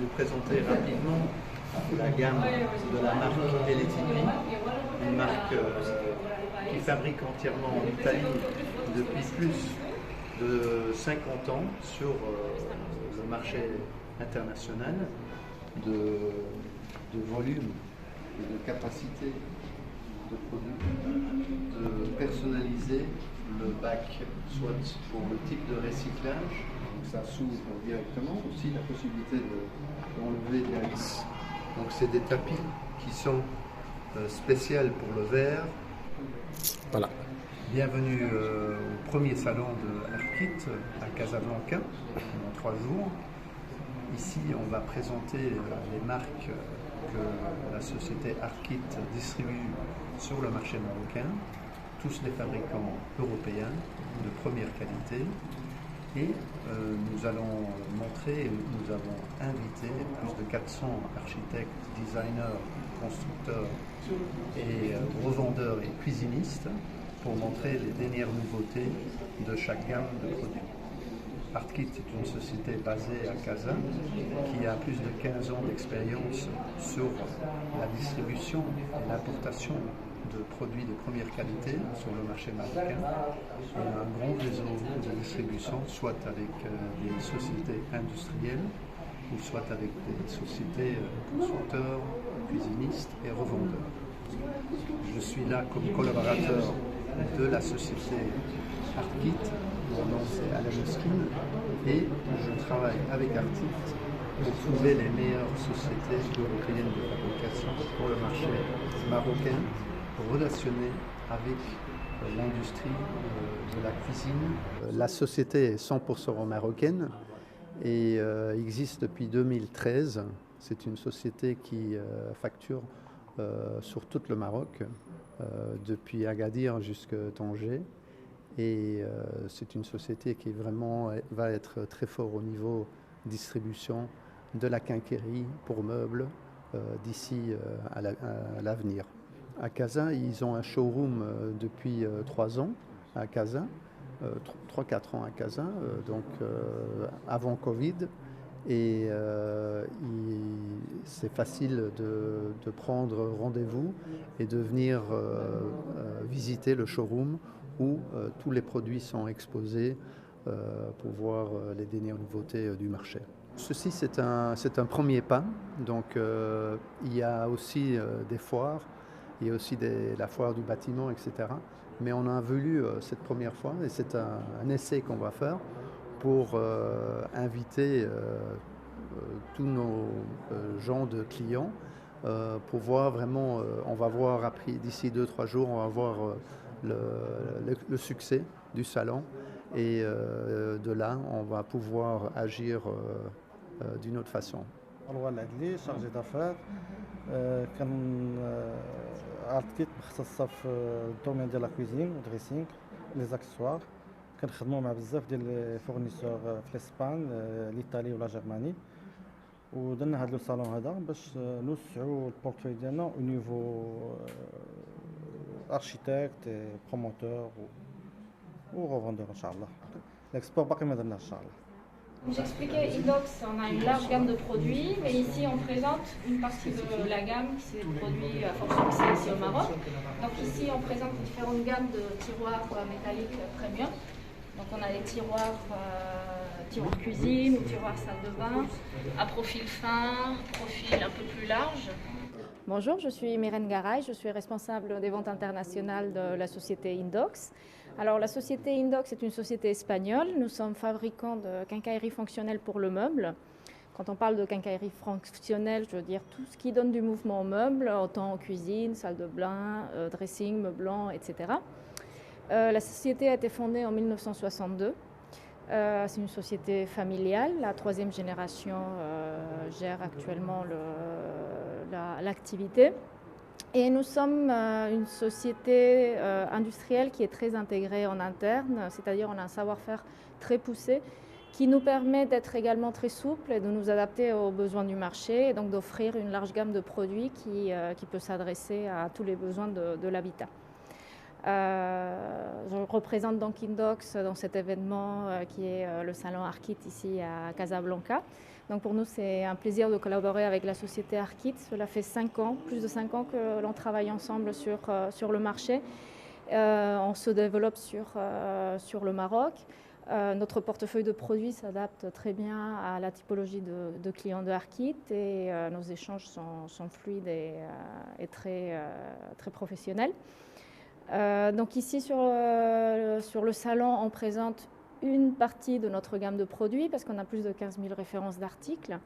vous présenter rapidement la gamme de la marque Eletipi, une marque qui fabrique entièrement en Italie depuis plus de 50 ans sur le marché international de volume et de capacité de produit, de personnaliser le bac, soit pour le type de recyclage, donc ça s'ouvre directement, aussi la possibilité d'enlever des hélices. Donc c'est des tapis qui sont spéciaux pour le verre. Voilà. Bienvenue au premier salon de ARKit à Casablanca, en 3 jours. Ici, on va présenter les marques que la société ARKit distribue sur le marché marocain, tous les fabricants européens de première qualité. Et nous allons montrer, nous avons invité plus de 400 architectes, designers, constructeurs et revendeurs et cuisinistes pour montrer les dernières nouveautés de chaque gamme de produits. ARKit est une société basée à Casa qui a plus de 15 ans d'expérience sur la distribution et l'importation de produits de première qualité sur le marché marocain. Il y a un grand réseau de distribution, soit avec des sociétés industrielles ou soit avec des sociétés constructeurs, cuisinistes et revendeurs. Je suis là comme collaborateur de la société ARKit. Mon nom c'est Alain Moskine et je travaille avec ARKit pour trouver les meilleures sociétés européennes de fabrication pour le marché marocain, relationné avec l'industrie de la cuisine. La société est 100% marocaine et existe depuis 2013. C'est une société qui facture sur tout le Maroc, depuis Agadir jusqu'à Tanger. Et c'est une société qui vraiment va être très fort au niveau distribution de la quincaillerie pour meubles d'ici à l'avenir. À Casa, ils ont un showroom depuis 3 ans à Casa, 3-4 ans à Casa, donc avant Covid. Et c'est facile de prendre rendez-vous et de venir visiter le showroom où tous les produits sont exposés pour voir les dernières nouveautés du marché. Ceci, c'est un premier pas. Donc, il y a aussi des foires, il y a aussi la foire du bâtiment, etc. Mais on a voulu cette première fois, et c'est un essai qu'on va faire, pour inviter tous nos gens de clients pour voir vraiment, on va voir après, d'ici 2-3 jours, on va voir le succès du salon et de là, on va pouvoir agir d'une autre façon. مروان العدلي شارجي دافير كان ARKit مختصة في الدومين ديال لا كويزين ودريسينغ لي زاكسوار كنخدموا مع بزاف ديال لي فورنيسور في الاسبان ليطالي ولا جيرماني ودرنا هذا لو صالون هذا باش نوسعوا البورتفوي ديالنا او نيفو اركيتكت بروموتور و ريفوندور ان شاء الله l'export باقي ما درناش ان شاء الله. J'expliquais, Indox, on a une large gamme de produits, mais ici on présente une partie de la gamme qui c'est des produits à fort succès ici au Maroc. Donc ici on présente différentes gammes de tiroirs métalliques premium. Donc on a des tiroirs cuisine ou tiroirs salle de bain, à profil fin, profil un peu plus large. Bonjour, je suis Myrène Garay, je suis responsable des ventes internationales de la société Indox. Alors la société Indox est une société espagnole, nous sommes fabricants de quincaillerie fonctionnelle pour le meuble. Quand on parle de quincaillerie fonctionnelle, je veux dire tout ce qui donne du mouvement au meuble, autant cuisine, salle de bain, dressing, meublant, etc. La société a été fondée en 1962. C'est une société familiale, la 3e génération gère actuellement l'activité. Et nous sommes une société industrielle qui est très intégrée en interne, c'est-à-dire on a un savoir-faire très poussé qui nous permet d'être également très souple et de nous adapter aux besoins du marché et donc d'offrir une large gamme de produits qui peut s'adresser à tous les besoins de l'habitat. Je représente donc Indox dans cet événement qui est le salon Arkit ici à Casablanca. Donc pour nous, c'est un plaisir de collaborer avec la société Arkit. Cela fait 5 ans, plus de 5 ans que l'on travaille ensemble sur le marché. On se développe sur le Maroc. Notre portefeuille de produits s'adapte très bien à la typologie de clients de Arkit et nos échanges sont fluides et très professionnels. Donc ici sur le salon, on présente une partie de notre gamme de produits parce qu'on a plus de 15 000 références d'articles.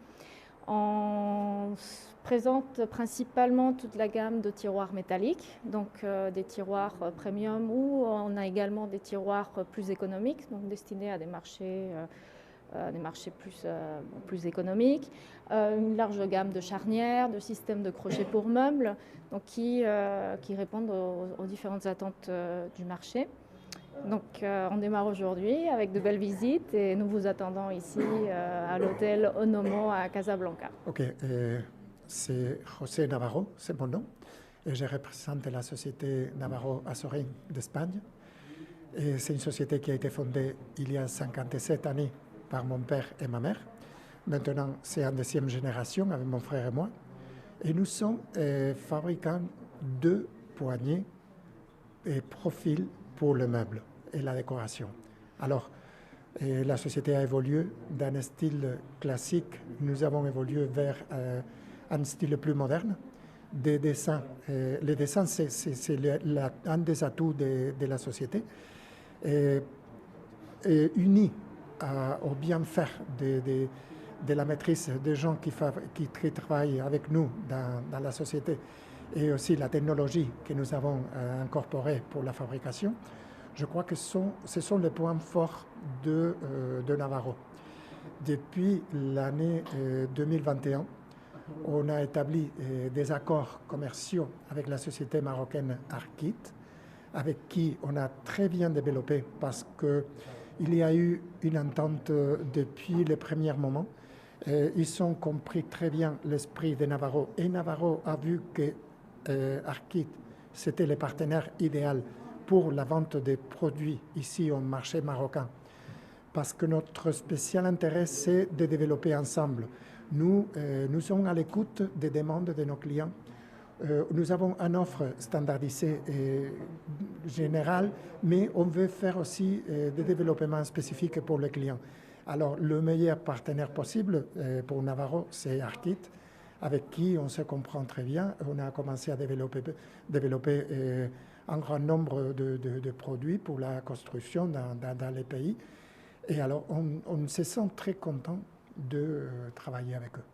On présente principalement toute la gamme de tiroirs métalliques, donc des tiroirs premium ou on a également des tiroirs plus économiques, donc destinés à des marchés plus économiques. Une large gamme de charnières, de systèmes de crochets pour meubles, donc qui répondent aux différentes attentes du marché. Donc on démarre aujourd'hui avec de belles visites et nous vous attendons ici à l'hôtel Onomo à Casablanca. Ok, c'est José Navarro, c'est mon nom. Et je représente la société Navarro Azorín d'Espagne. Et c'est une société qui a été fondée il y a 57 années par mon père et ma mère. Maintenant, c'est en deuxième génération avec mon frère et moi. Et nous sommes fabricants de poignées et profils pour le meuble et la décoration. Alors, la société a évolué d'un style classique. Nous avons évolué vers un style plus moderne. Des dessins. Les dessins, c'est un des atouts de la société. Et unis au bien faire de la maîtrise des gens qui travaillent avec nous dans la société et aussi la technologie que nous avons incorporée pour la fabrication, je crois que ce sont les points forts de Navarro. Depuis l'année 2021, on a établi des accords commerciaux avec la société marocaine Arkit, avec qui on a très bien développé parce qu'il y a eu une entente depuis les premiers moments. Ils ont compris très bien l'esprit de Navarro et Navarro a vu que Arkit, c'était le partenaire idéal pour la vente des produits ici au marché marocain. Parce que notre spécial intérêt, c'est de développer ensemble. Nous sommes à l'écoute des demandes de nos clients. Nous avons une offre standardisée et générale, mais on veut faire aussi des développements spécifiques pour les clients. Alors, le meilleur partenaire possible pour Navarro, c'est Arkit, avec qui on se comprend très bien. On a commencé à développer un grand nombre de produits pour la construction dans les pays. Et alors, on se sent très content de travailler avec eux.